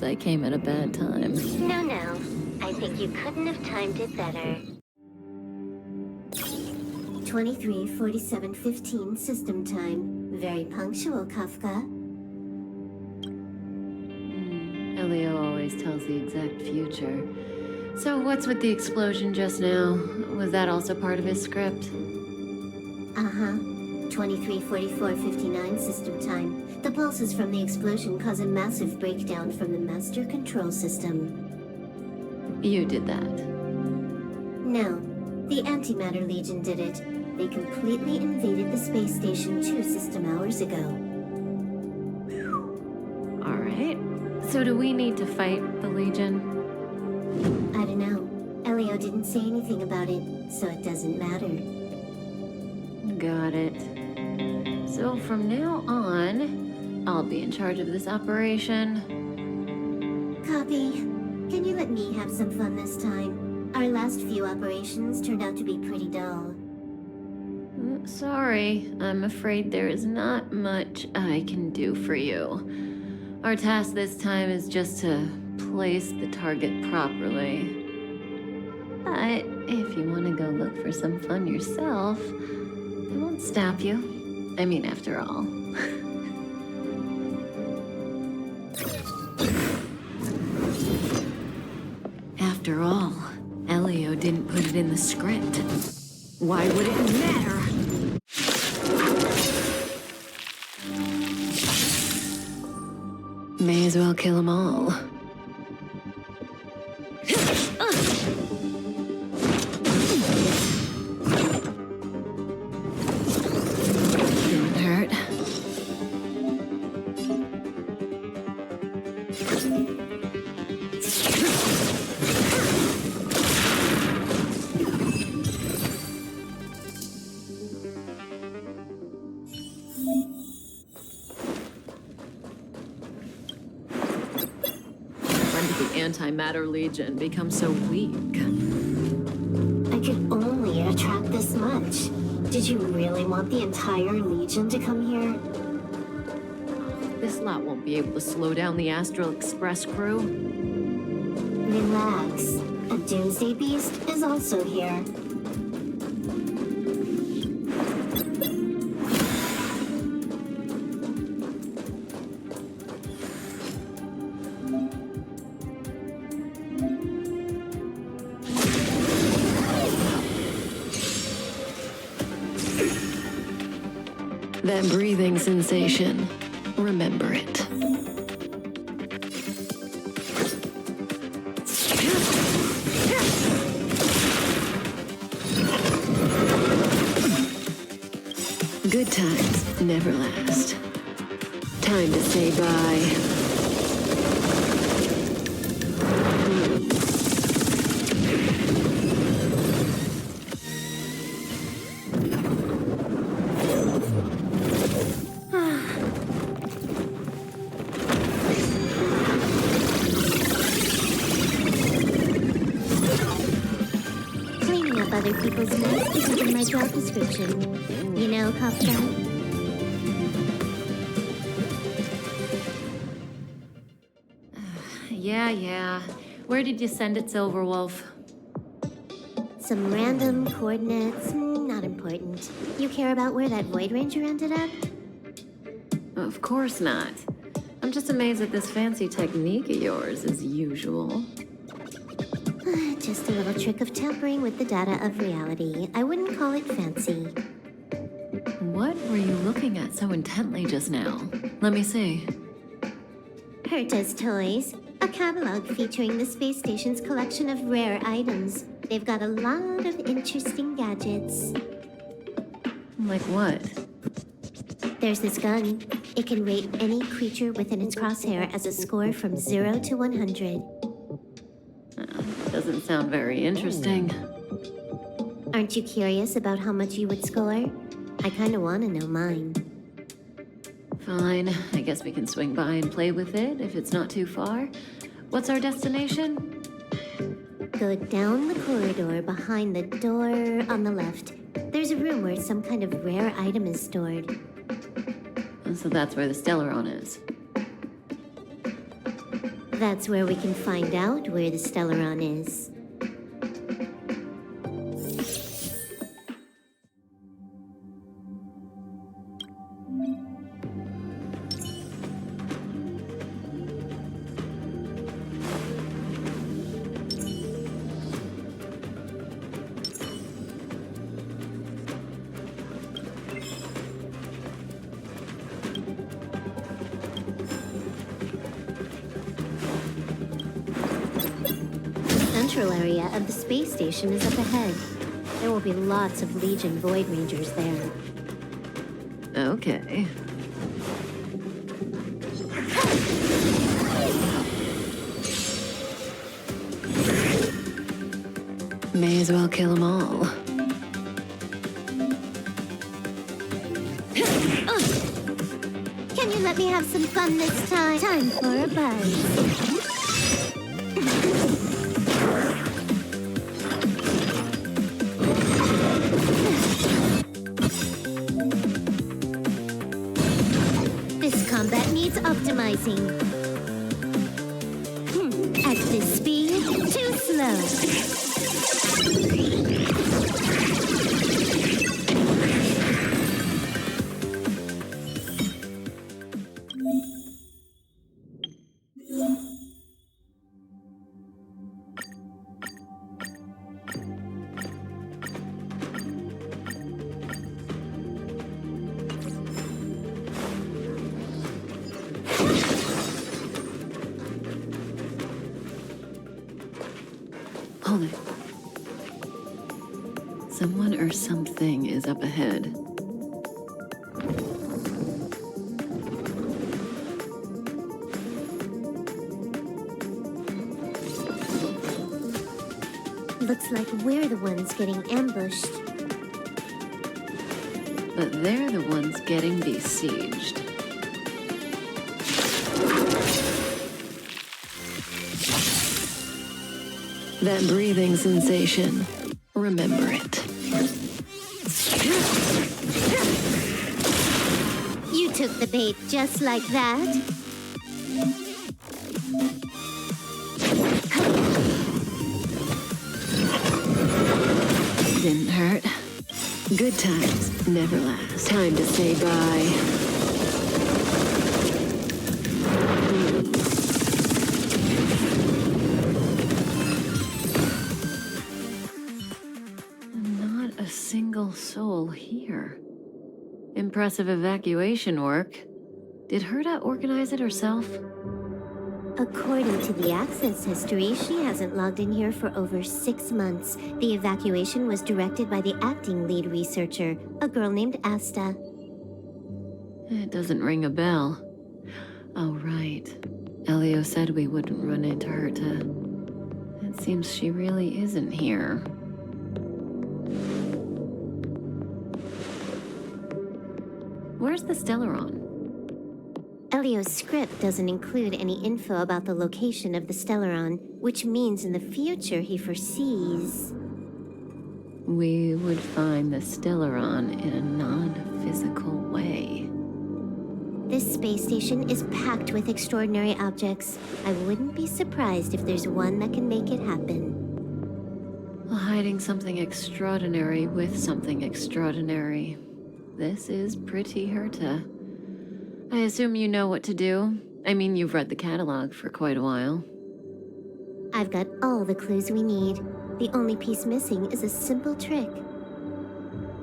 Sometimes I came at a bad time. No. I think you couldn't have timed it better. 23:47:15 system time. Very punctual, Kafka. Elio always tells the exact future. So what's with the explosion just now? Was that also part of his script? 23:44:59 system time. The pulses from the explosion cause a massive breakdown from the master control system. You did that. No, the Antimatter Legion did it. They completely invaded the space station 2 system hours ago. Alright. So do we need to fight the Legion? I don't know. Elio didn't say anything about it, so it doesn't matter. Got it. So from now on, I'll be in charge of this operation. Copy. Can you let me have some fun this time? Our last few operations turned out to be pretty dull. Sorry, I'm afraid there is not much I can do for you. Our task this time is just to place the target properly. But if you want to go look for some fun yourself, I won't stop you. I mean, after all. After all, Elio didn't put it in the script. Why would it matter? May as well kill them all. Didn't hurt. When did the Antimatter Legion become so weak? I could only attract this much. Did you really want the entire Legion to come here? This lot won't be able to slow down the Astral Express crew. Relax. A Doomsday Beast is also here. That breathing sensation. Remember it. Good times never last. Time to say bye. Cleaning up other people's mess isn't in my job description. You know, Kafka? Yeah. Where did you send it, Silverwolf? Some random coordinates, not important. You care about where that Void Ranger ended up? Of course not. I'm just amazed at this fancy technique of yours, as usual. Just a little trick of tampering with the data of reality. I wouldn't call it fancy. What were you looking at so intently just now? Let me see. Herta's Toys, a catalog featuring the space station's collection of rare items. They've got a lot of interesting gadgets. Like what? There's this gun. It can rate any creature within its crosshair as a score from 0 to 100. Doesn't sound very interesting. Aren't you curious about how much you would score? I kinda wanna know mine. Fine, I guess we can swing by and play with it if it's not too far. What's our destination? Go down the corridor behind the door on the left. There's a room where some kind of rare item is stored. So that's where the Stellaron is. That's where we can find out where the Stellaron is. The central area of the space station is up ahead. There will be lots of Legion Void Rangers there. Okay. May as well kill them all. Can you let me have some fun this time? Time for a buzz. This combat needs optimizing. At this speed, too slow. Hold it. Someone or something is up ahead. Looks like we're the ones getting ambushed. But they're the ones getting besieged. That breathing sensation. Remember it. You took the bait just like that? Didn't hurt. Good times never last. Time to say bye. Not a single soul here. Impressive evacuation work. Did Herta organize it herself? According to the access history, she hasn't logged in here for over 6 months. The evacuation was directed by the acting lead researcher, a girl named Asta. It doesn't ring a bell. Oh, right. Elio said we wouldn't run into Herta. It seems she really isn't here. Where's the Stellaron? Elio's script doesn't include any info about the location of the Stellaron, which means in the future he foresees... We would find the Stellaron in a non-physical way. This space station is packed with extraordinary objects. I wouldn't be surprised if there's one that can make it happen. Hiding something extraordinary with something extraordinary. This is pretty Herta. I assume you know what to do. I mean, you've read the catalog for quite a while. I've got all the clues we need. The only piece missing is a simple trick.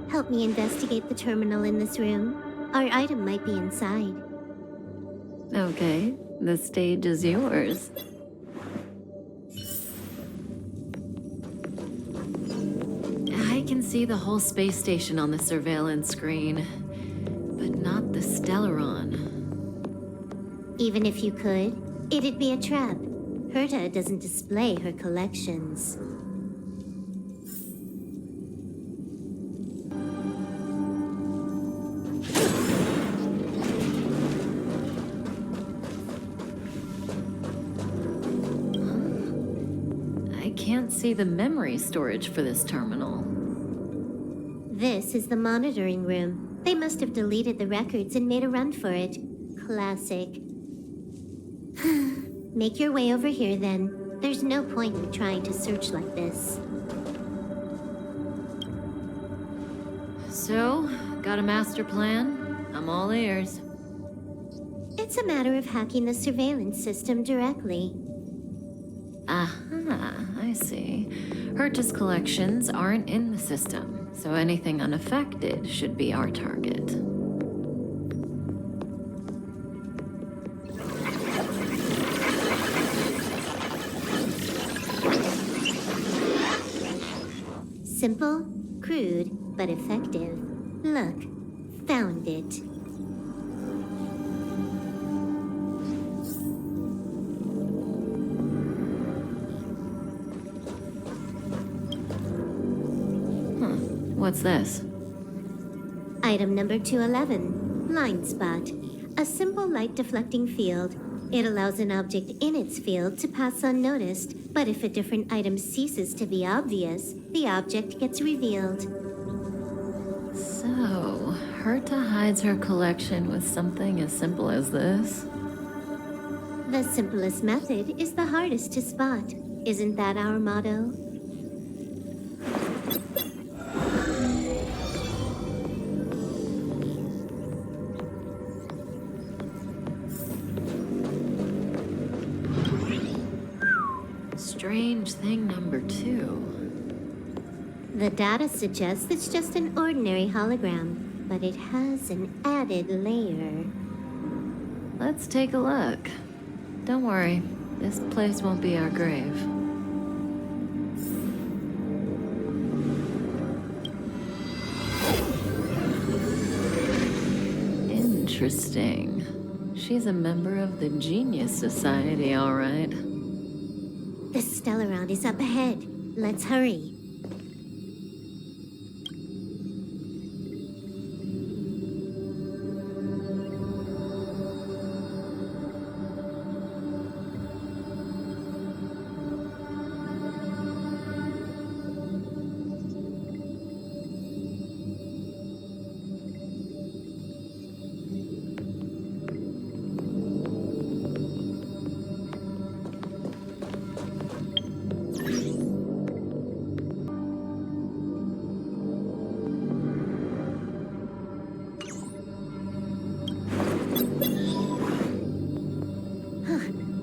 Help me investigate the terminal in this room. Our item might be inside. Okay, the stage is yours. I can see the whole space station on the surveillance screen, but not the Stellaron. Even if you could, it'd be a trap. Herta doesn't display her collections. I can't see the memory storage for this terminal. This is the monitoring room. They must have deleted the records and made a run for it. Classic. Make your way over here then. There's no point in trying to search like this. So, got a master plan? I'm all ears. It's a matter of hacking the surveillance system directly. Aha, I see. Herta's collections aren't in the system, so anything unaffected should be our target. Simple, crude, but effective. Look, found it. What's this? Item number 211, Blind Spot. A simple light deflecting field. It allows an object in its field to pass unnoticed, but if a different item ceases to be obvious, the object gets revealed. So, Herta hides her collection with something as simple as this? The simplest method is the hardest to spot. Isn't that our motto? Strange thing number 2. The data suggests it's just an ordinary hologram, but it has an added layer. Let's take a look. Don't worry, this place won't be our grave. Interesting. She's a member of the Genius Society, all right. The Stellaron is up ahead. Let's hurry.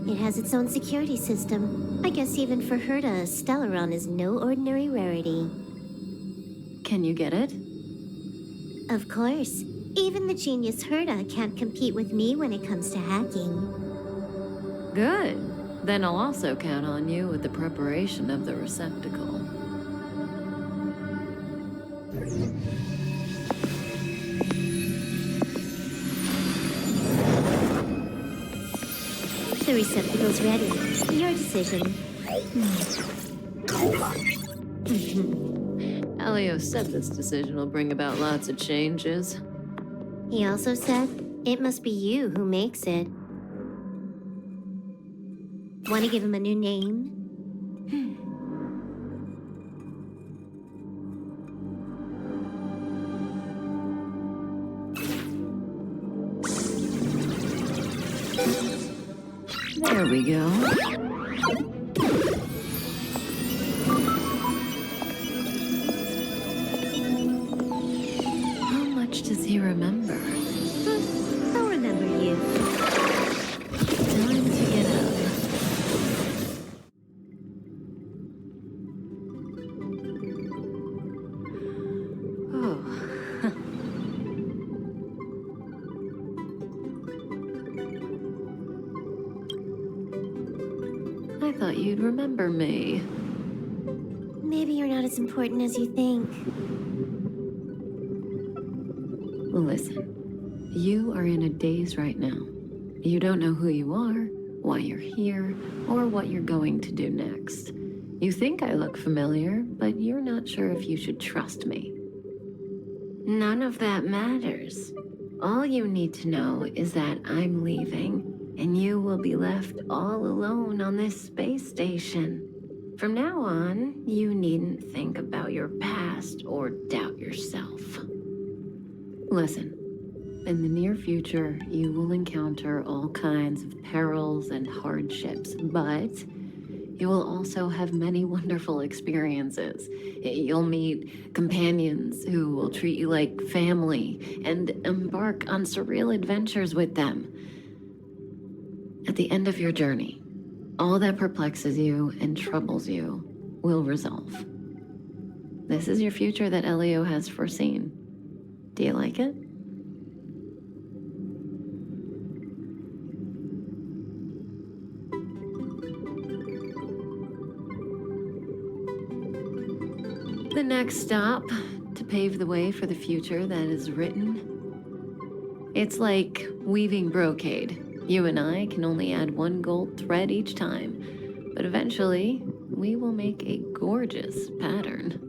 It has its own security system. I guess even for Herta, Stellaron is no ordinary rarity. Can you get it? Of course. Even the genius Herta can't compete with me when it comes to hacking. Good. Then I'll also count on you with the preparation of the receptacle. The receptacle's ready. Your decision. Elio said this decision will bring about lots of changes. He also said, it must be you who makes it. Want to give him a new name? There we go. How much does he remember? I'll remember you. Time to get up. Oh. I thought you'd remember me. Maybe you're not as important as you think. Listen, you are in a daze right now. You don't know who you are, why you're here, or what you're going to do next. You think I look familiar, but you're not sure if you should trust me. None of that matters. All you need to know is that I'm leaving, and you will be left all alone on this space station. From now on, you needn't think about your past or doubt yourself. Listen, In the near future, you will encounter all kinds of perils and hardships, but you will also have many wonderful experiences. You'll meet companions who will treat you like family and embark on surreal adventures with them. At the end of your journey, all that perplexes you and troubles you will resolve. This is your future that Elio has foreseen. Do you like it? The next stop, to pave the way for the future that is written. It's like weaving brocade. You and I can only add one gold thread each time, but eventually, we will make a gorgeous pattern.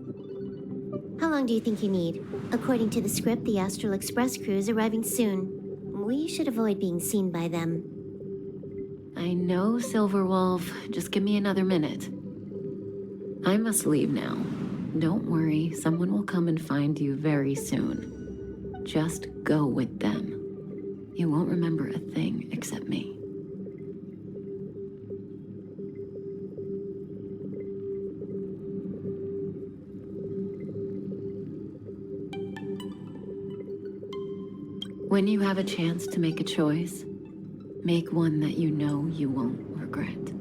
How long do you think you need? According to the script, the Astral Express crew is arriving soon. We should avoid being seen by them. I know, Silverwolf. Just give me another minute. I must leave now. Don't worry, someone will come and find you very soon. Just go with them. You won't remember a thing except me. When you have a chance to make a choice, make one that you know you won't regret.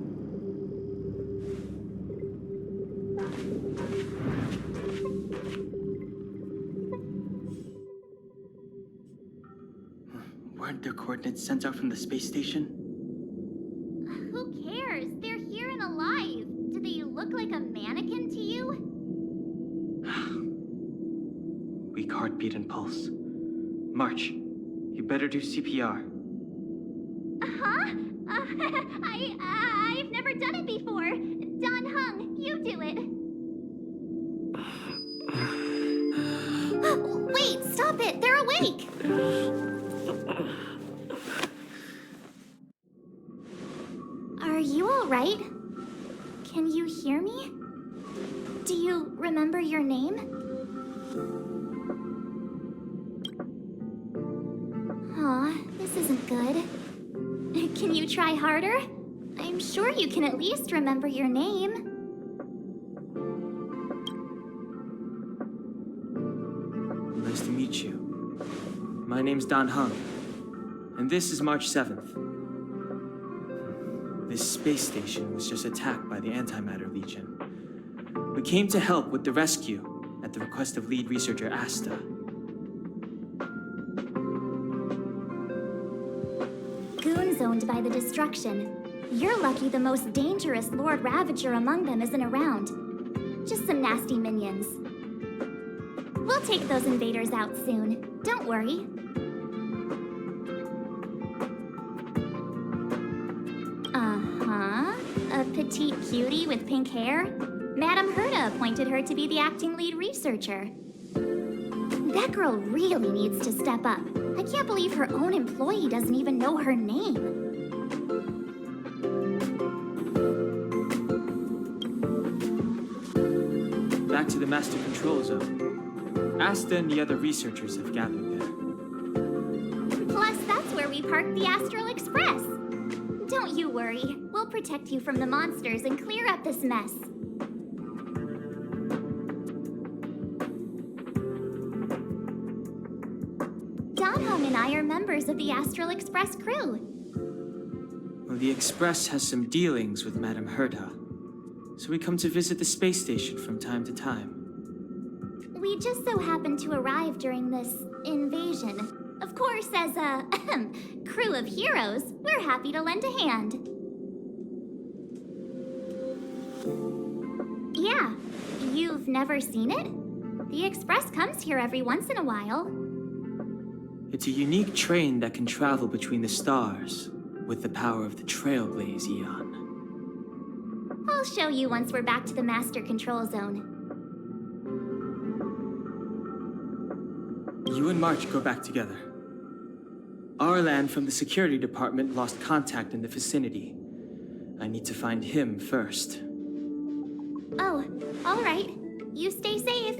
Weren't their coordinates sent out from the space station? Who cares? They're here and alive. Do they look like a mannequin to you? Weak heartbeat and pulse. March, you better do CPR. Huh? I've never done it before. Don Hung, you do it. Wait, stop it! They're awake! Are you all right? Can you hear me? Do you remember your name? Aw, this isn't good. Can you try harder? I'm sure you can at least remember your name. Nice to meet you. My name's Don Hung, and this is March 7th. This space station was just attacked by the Antimatter Legion. We came to help with the rescue at the request of lead researcher Asta. Goons owned by the destruction. You're lucky the most dangerous Lord Ravager among them isn't around. Just some nasty minions. We'll take those invaders out soon. Don't worry. Uh-huh. A petite cutie with pink hair? Madame Herta appointed her to be the acting lead researcher. That girl really needs to step up. I can't believe her own employee doesn't even know her name. Back to the Master Control Zone. Asta and the other researchers have gathered there. Plus, that's where we parked the Astral Express. Don't you worry. We'll protect you from the monsters and clear up this mess. Don Hung and I are members of the Astral Express crew. Well, the Express has some dealings with Madame Herta, so we come to visit the space station from time to time. We just so happened to arrive during this invasion. Of course, as a crew of heroes, we're happy to lend a hand. Yeah, you've never seen it? The Express comes here every once in a while. It's a unique train that can travel between the stars with the power of the Trailblaze Eon. I'll show you once we're back to the Master Control Zone. You and March go back together. Arlan from the security department lost contact in the vicinity. I need to find him first. Oh, all right. You stay safe.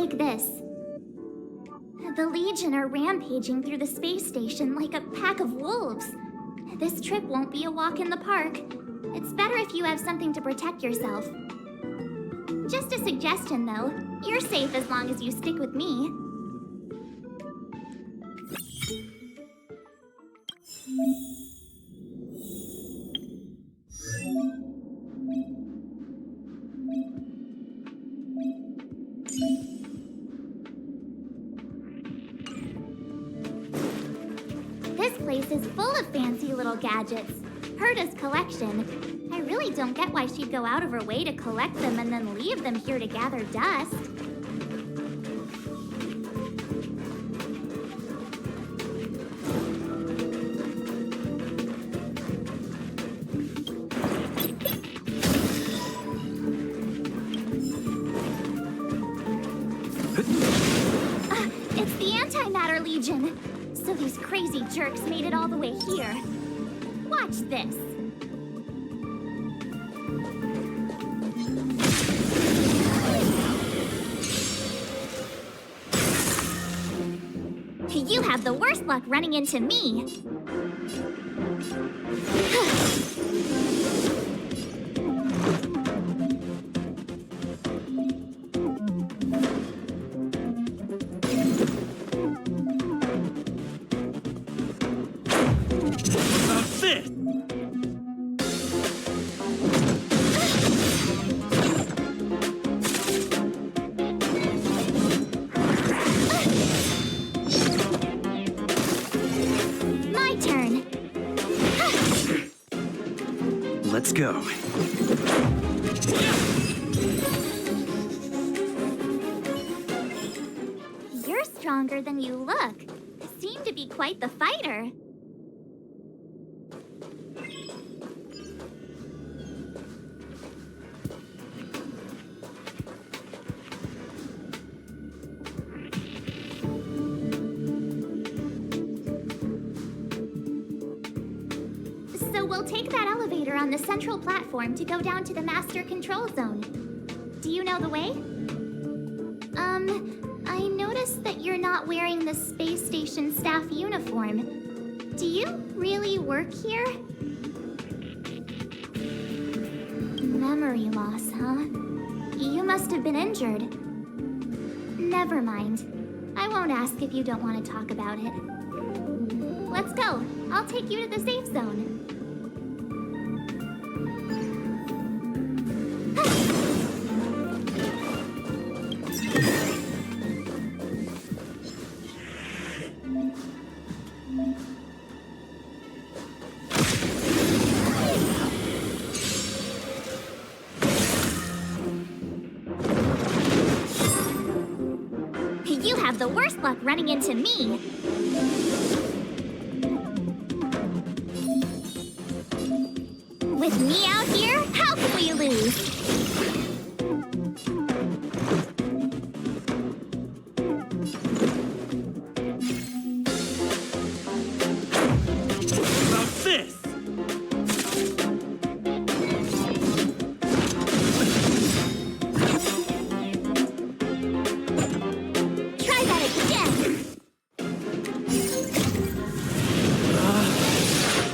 take this. The Legion are rampaging through the space station like a pack of wolves. This trip won't be a walk in the park. It's better if you have something to protect yourself. Just a suggestion, though. You're safe as long as you stick with me. This place is full of fancy little gadgets. Herta's collection. I really don't get why she'd go out of her way to collect them and then leave them here to gather dust. It's the Antimatter Legion. So these crazy jerks made it all the way here. Watch this. You have the worst luck running into me. Let's go. You're stronger than you look. Seem to be quite the fighter. So we'll take that elevator on the central platform to go down to the master control zone. Do you know the way? I noticed that you're not wearing the space station staff uniform. Do you really work here? Memory loss, huh? You must have been injured. Never mind. I won't ask if you don't want to talk about it. Let's go. I'll take you to the safe zone. You have the worst luck running into me. With me out here, how can we lose? About this! Try that again.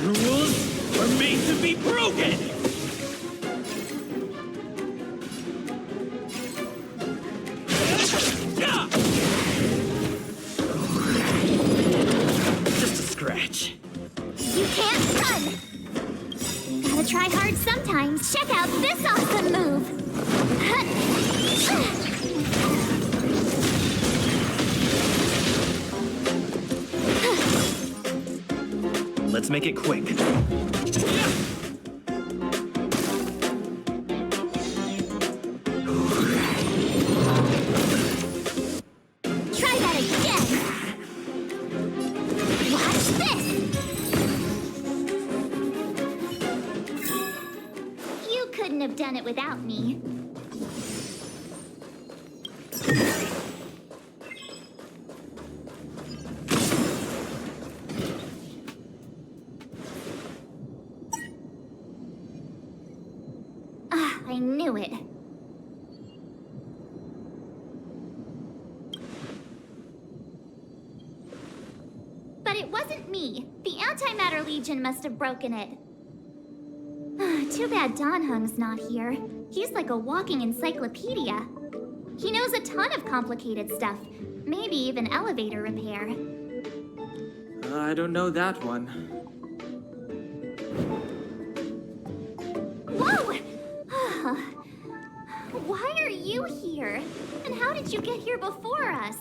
Rules are made to be broken! Just a scratch. You can't run. Gotta try hard sometimes. Check out this awesome move. Let's make it quick. Try that again. Watch this. You couldn't have done it without me. I knew it. But it wasn't me. The Antimatter Legion must have broken it. Too bad Dan Hung's not here. He's like a walking encyclopedia. He knows a ton of complicated stuff. Maybe even elevator repair. I don't know that one. Whoa! Why are you here? And how did you get here before us?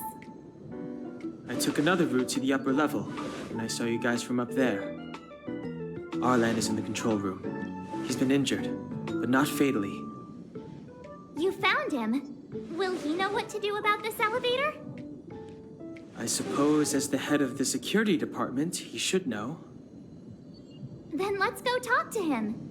I took another route to the upper level, and I saw you guys from up there. Arlan is in the control room. He's been injured, but not fatally. You found him. Will he know what to do about this elevator? I suppose as the head of the security department, he should know. Then let's go talk to him.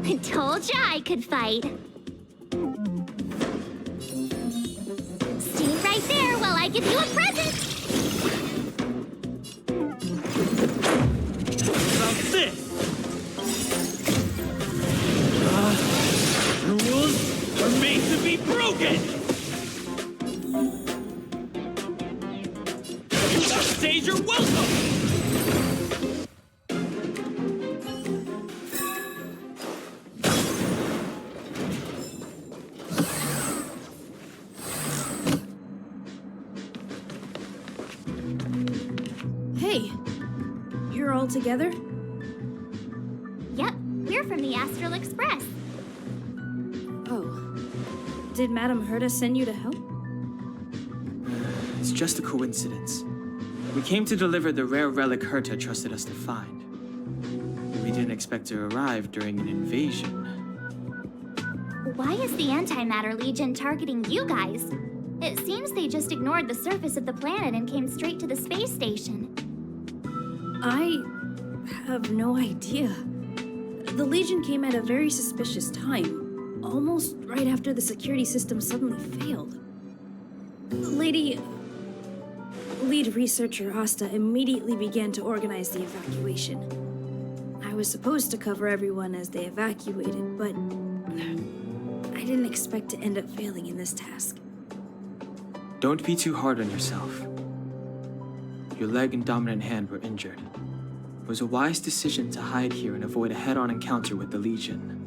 I told ya I could fight. Stay right there while I give you a present. About this! The rules are made to be broken! Stage, you're welcome! Hey, you're all together? Yep, we're from the Astral Express. Oh. Did Madame Herta send you to help? It's just a coincidence. We came to deliver the rare relic Herta trusted us to find. We didn't expect to arrive during an invasion. Why is the Antimatter Legion targeting you guys? It seems they just ignored the surface of the planet and came straight to the space station. I have no idea. The Legion came at a very suspicious time, almost right after the security system suddenly failed. Lead researcher Asta immediately began to organize the evacuation. I was supposed to cover everyone as they evacuated, but I didn't expect to end up failing in this task. Don't be too hard on yourself. Your leg and dominant hand were injured. It was a wise decision to hide here and avoid a head-on encounter with the Legion.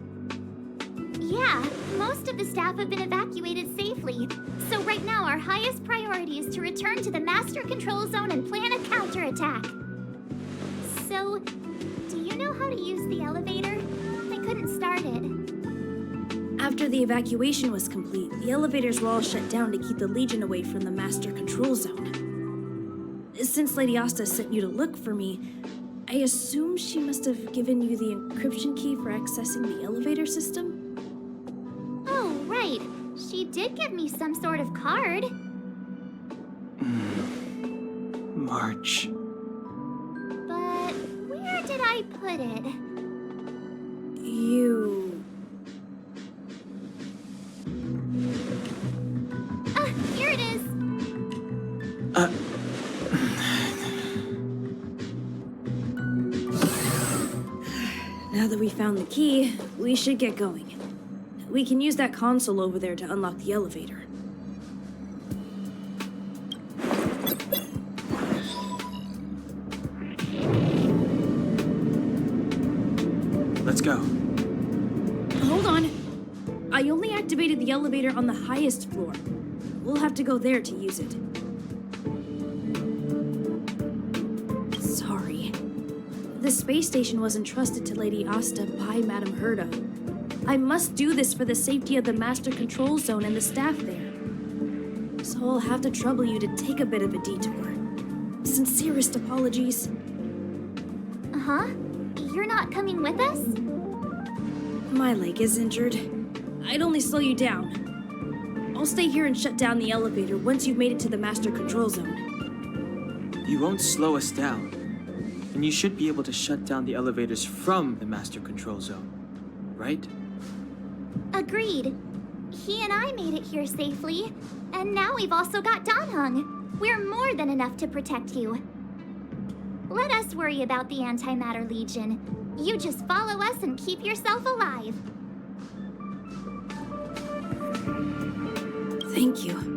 Yeah, most of the staff have been evacuated safely. So right now our highest priority is to return to the Master Control Zone and plan a counterattack. So, do you know how to use the elevator? I couldn't start it. After the evacuation was complete, the elevators were all shut down to keep the Legion away from the Master Control Zone. Since Lady Asta sent you to look for me, I assume she must have given you the encryption key for accessing the elevator system? Oh, right. She did give me some sort of card. March. But where did I put it? You... Here it is. Now that we found the key, we should get going. We can use that console over there to unlock the elevator. Let's go. Hold on. I only activated the elevator on the highest floor. We'll have to go there to use it. space station was entrusted to Lady Asta by Madame Herta. I must do this for the safety of the Master Control Zone and the staff there. So I'll have to trouble you to take a bit of a detour. Sincerest apologies. Huh? You're not coming with us? My leg is injured. I'd only slow you down. I'll stay here and shut down the elevator once you've made it to the Master Control Zone. You won't slow us down. And you should be able to shut down the elevators from the Master Control Zone, right? Agreed. He and I made it here safely, and now we've also got Danheng. We're more than enough to protect you. Let us worry about the Antimatter Legion. You just follow us and keep yourself alive. Thank you.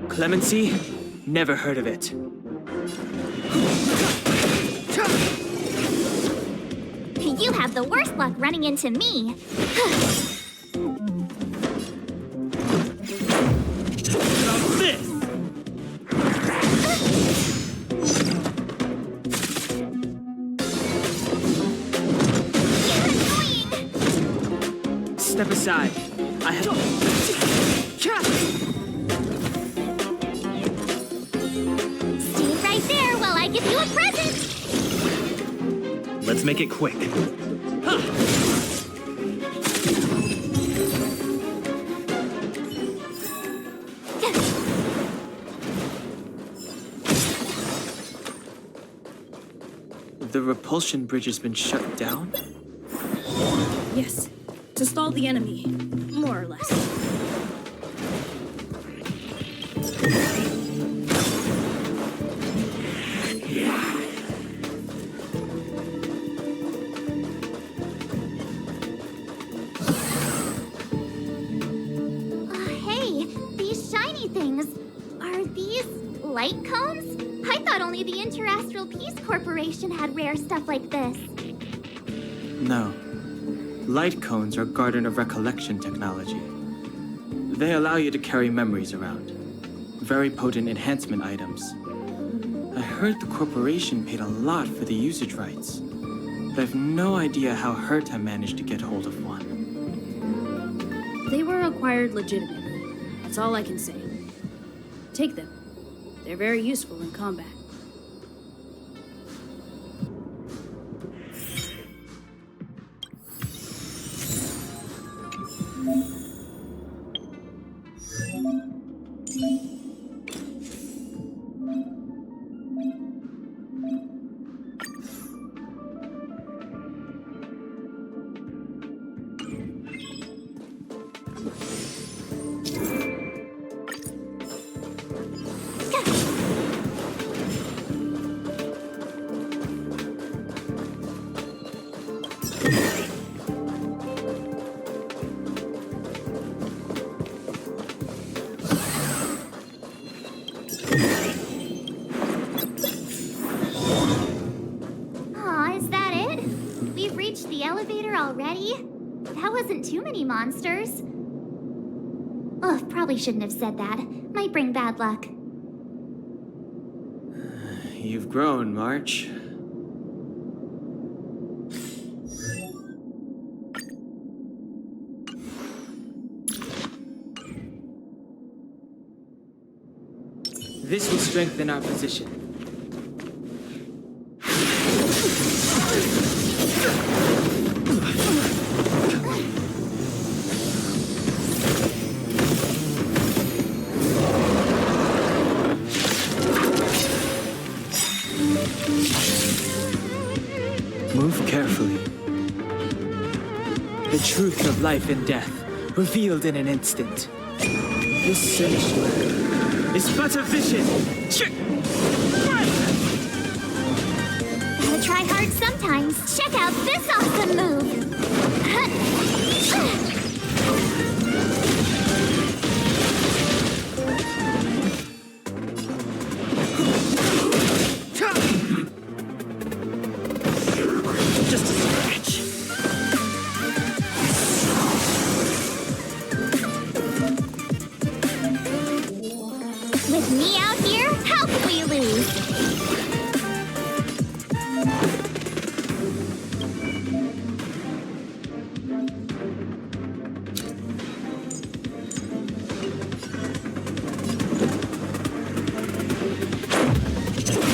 Clemency? Never heard of it. You have the worst luck running into me. About this! Step aside. I have... Stay right there while I give you a present. Let's make it quick. The repulsion bridge has been shut down? Yes, to stall the enemy, more or less. Hey, these shiny things. Are these light cones? I thought only the Interastral Peace Corporation had rare stuff like this. No. Light cones are Garden of Recollection technology. They allow you to carry memories around. Very potent enhancement items. I heard the corporation paid a lot for the usage rights. But I've no idea how Herta managed to get hold of one. They were acquired legitimately. That's all I can say. Take them. They're very useful in combat. Aw, is that it? We've reached the elevator already? That wasn't too many monsters. Ugh, probably shouldn't have said that. Might bring bad luck. You've grown, March. This will strengthen our position. The truth of life and death, revealed in an instant. This sanctuary is but a vision. Gotta try hard sometimes. Check out this awesome move. Just a scratch. With me out here, how can we lose?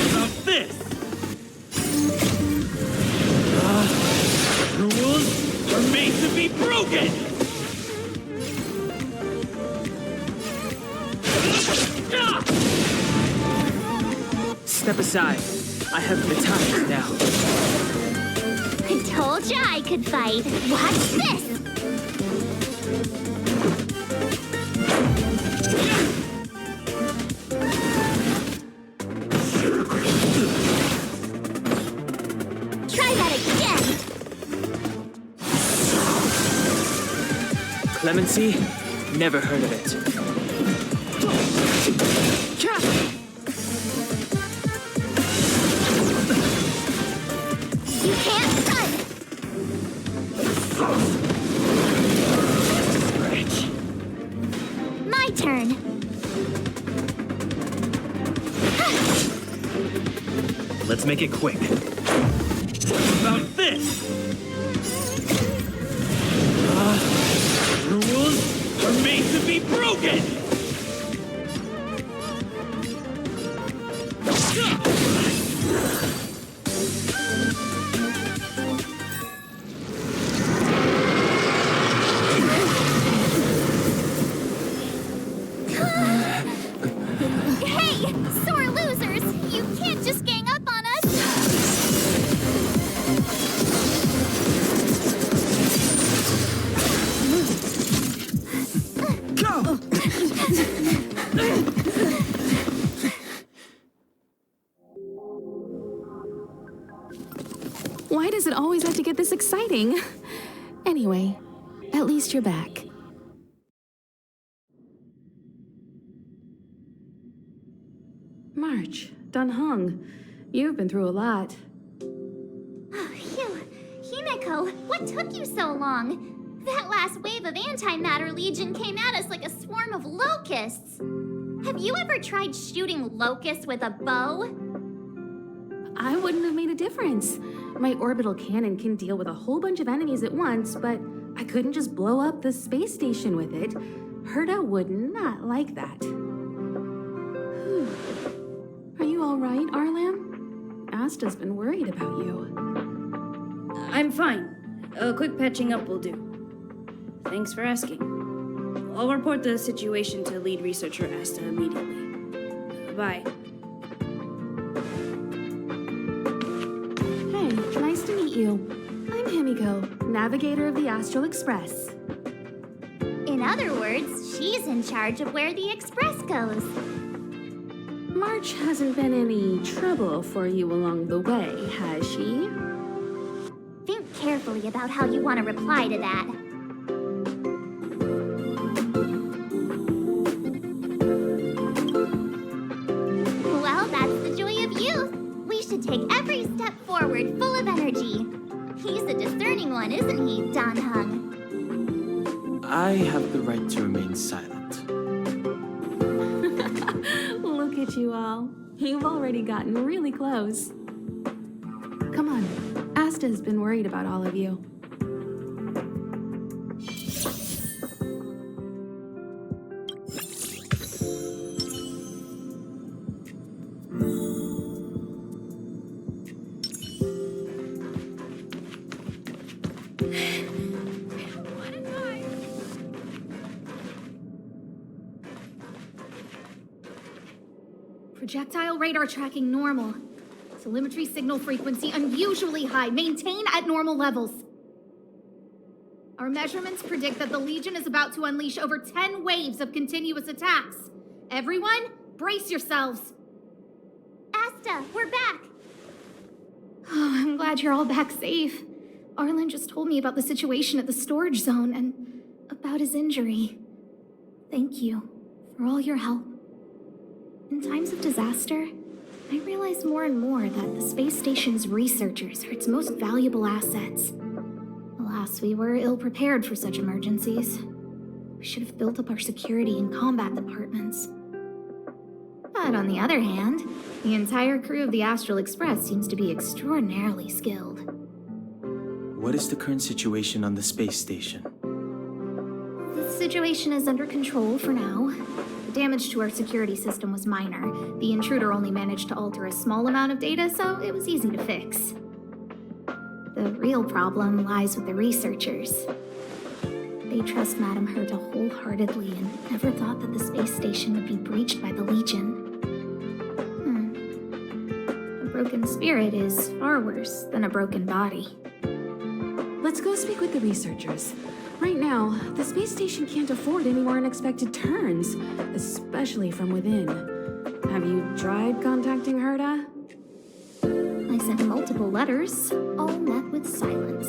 About this! Rules are made to be broken! Step aside. I have the time now. I told ya I could fight. Watch this! Try that again! Clemency? Never heard of it. You can't run! My turn. Let's make it quick. About this! Rules are made to be broken! Hey, sore losers! You can't just gang up on us! Go! Why does it always have to get this exciting? Anyway, at least you're back. March, Dunhung, you've been through a lot. Phew. Himeko, what took you so long? That last wave of antimatter legion came at us like a swarm of locusts. Have you ever tried shooting locusts with a bow? I wouldn't have made a difference. My orbital cannon can deal with a whole bunch of enemies at once, but I couldn't just blow up the space station with it. Herta would not like that. Whew. Are you all right, Arlam? Asta's been worried about you. I'm fine. A quick patching up will do. Thanks for asking. I'll report the situation to lead researcher Asta immediately. Bye. Hey, nice to meet you. I'm Himiko, navigator of the Astral Express. In other words, she's in charge of where the express goes. March hasn't been any trouble for you along the way, has she? Think carefully about how you want to reply to that. Well, that's the joy of youth. We should take every step forward full of energy. He's a discerning one, isn't he, Danhung? I have the right to remain silent. Look at you all. You've already gotten really close. Come on. Asta's been worried about all of you. Projectile radar tracking normal. Telemetry signal frequency unusually high. Maintain at normal levels. Our measurements predict that the Legion is about to unleash over 10 waves of continuous attacks. Everyone, brace yourselves. Asta, we're back! Oh, I'm glad you're all back safe. Arlen just told me about the situation at the storage zone and about his injury. Thank you for all your help. In times of disaster, I realize more and more that the space station's researchers are its most valuable assets. Alas, we were ill-prepared for such emergencies. We should have built up our security and combat departments. But on the other hand, the entire crew of the Astral Express seems to be extraordinarily skilled. What is the current situation on the space station? The situation is under control for now. The damage to our security system was minor. The intruder only managed to alter a small amount of data, so it was easy to fix. The real problem lies with the researchers. They trust Madame Herta wholeheartedly and never thought that the space station would be breached by the Legion. A broken spirit is far worse than a broken body. Let's go speak with the researchers. Right now, the space station can't afford any more unexpected turns, especially from within. Have you tried contacting Herta? I sent multiple letters, all met with silence.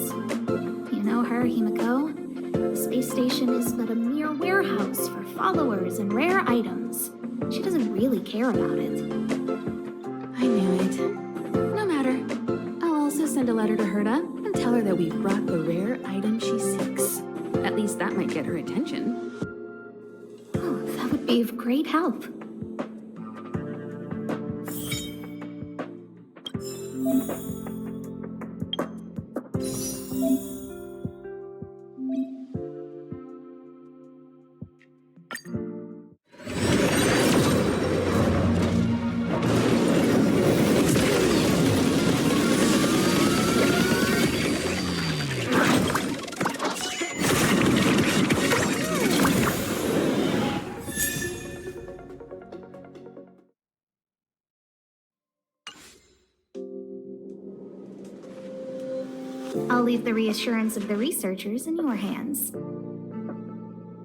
You know her, Himiko? The space station is but a mere warehouse for followers and rare items. She doesn't really care about it. I knew it. No matter. I'll also send a letter to Herta and tell her that we've brought the rare item she seeks. At least that might get her attention. Oh, that would be of great help. I'll leave the reassurance of the researchers in your hands.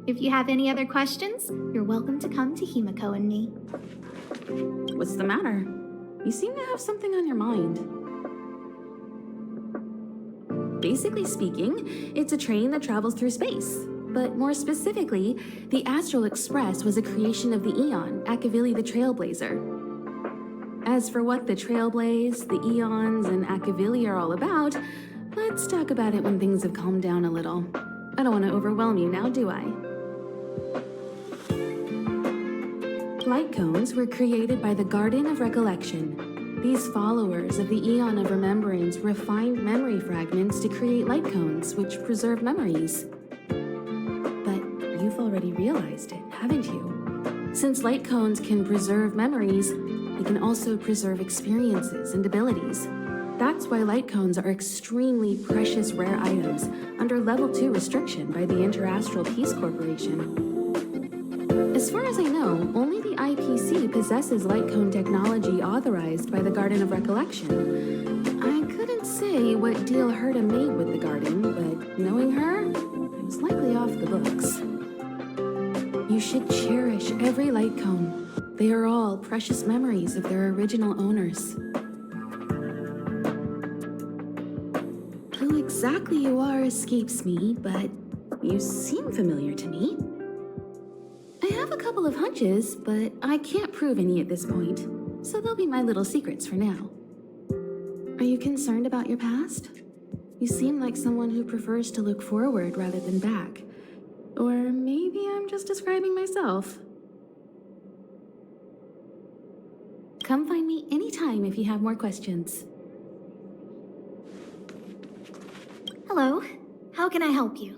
If you have any other questions, you're welcome to come to Himiko and me. What's the matter? You seem to have something on your mind. Basically speaking, it's a train that travels through space. But more specifically, the Astral Express was a creation of the Eon, Akavili the Trailblazer. As for what the Trailblaze, the Eons, and Akavili are all about, let's talk about it when things have calmed down a little. I don't want to overwhelm you now, do I? Light cones were created by the Garden of Recollection. These followers of the Eon of Remembrance refined memory fragments to create light cones, which preserve memories. But you've already realized it, haven't you? Since light cones can preserve memories, they can also preserve experiences and abilities. That's why light cones are extremely precious rare items under Level 2 restriction by the Interastral Peace Corporation. As far as I know, only the IPC possesses light cone technology authorized by the Garden of Recollection. I couldn't say what deal Herta made with the Garden, but knowing her, it was likely off the books. You should cherish every light cone. They are all precious memories of their original owners. Who exactly you are escapes me, but you seem familiar to me. I have a couple of hunches, but I can't prove any at this point, so they'll be my little secrets for now. Are you concerned about your past? You seem like someone who prefers to look forward rather than back. Or maybe I'm just describing myself. Come find me anytime if you have more questions. Hello, how can I help you?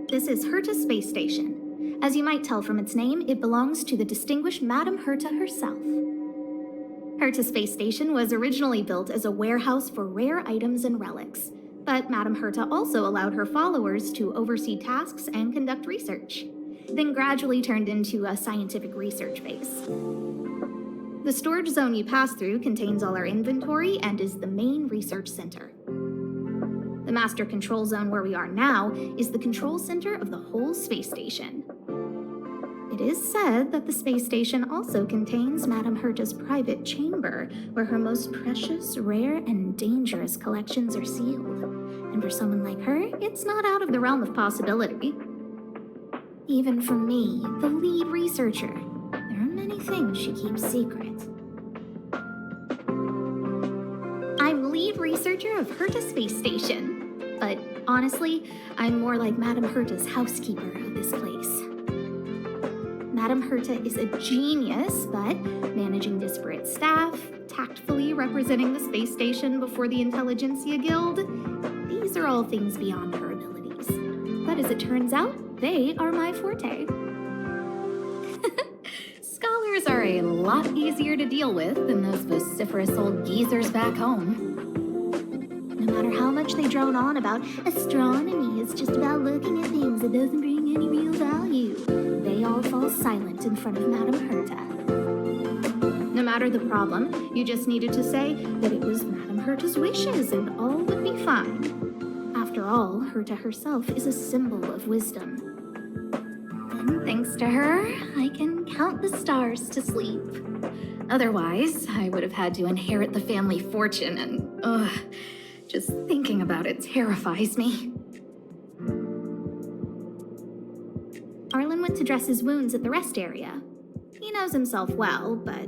This is Herta Space Station. As you might tell from its name, it belongs to the distinguished Madame Herta herself. Herta Space Station was originally built as a warehouse for rare items and relics, but Madame Herta also allowed her followers to oversee tasks and conduct research, then gradually turned into a scientific research base. The storage zone you pass through contains all our inventory and is the main research center. master control zone where we are now is the control center of the whole space station. It is said that the space station also contains Madame Herta's private chamber, where her most precious, rare, and dangerous collections are sealed. And for someone like her, it's not out of the realm of possibility. Even for me, the lead researcher, there are many things she keeps secret. I'm lead researcher of Herta Space Station, but honestly, I'm more like Madame Herta's housekeeper of this place. Madame Herta is a genius, but managing disparate staff, tactfully representing the space station before the Intelligentsia Guild, these are all things beyond her abilities. But as it turns out, they are my forte. Scholars are a lot easier to deal with than those vociferous old geezers back home. No matter how much they drone on about astronomy is just about looking at things that doesn't bring any real value, they all fall silent in front of Madame Herta. No matter the problem, you just needed to say that it was Madame Herta's wishes and all would be fine. After all, Herta herself is a symbol of wisdom. And thanks to her, I can count the stars to sleep. Otherwise, I would have had to inherit the family fortune and, just thinking about it terrifies me. Arlen went to dress his wounds at the rest area. He knows himself well, but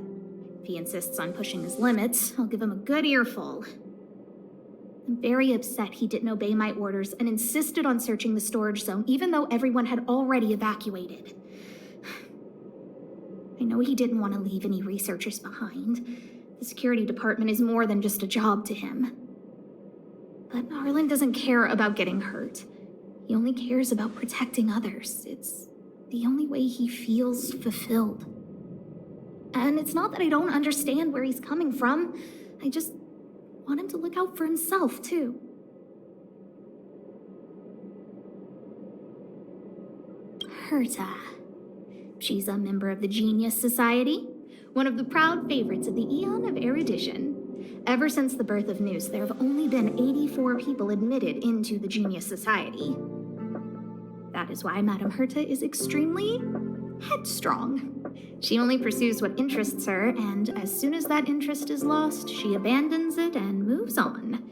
if he insists on pushing his limits, I'll give him a good earful. I'm very upset he didn't obey my orders and insisted on searching the storage zone even though everyone had already evacuated. I know he didn't want to leave any researchers behind. The security department is more than just a job to him. But Arlen doesn't care about getting hurt. He only cares about protecting others. It's the only way he feels fulfilled. And it's not that I don't understand where he's coming from. I just want him to look out for himself, too. Herta. She's a member of the Genius Society, one of the proud favorites of the Eon of Erudition. Ever since the birth of Noose, there have only been 84 people admitted into the Genius Society. That is why Madame Herta is extremely headstrong. She only pursues what interests her, and as soon as that interest is lost, she abandons it and moves on.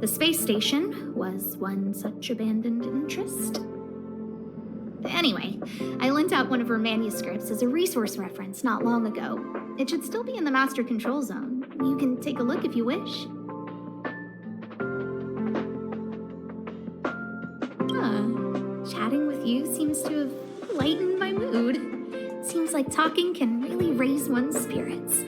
The space station was one such abandoned interest. Anyway, I lent out one of her manuscripts as a resource reference not long ago. It should still be in the master control zone. You can take a look if you wish. Chatting with you seems to have lightened my mood. Seems like talking can really raise one's spirits.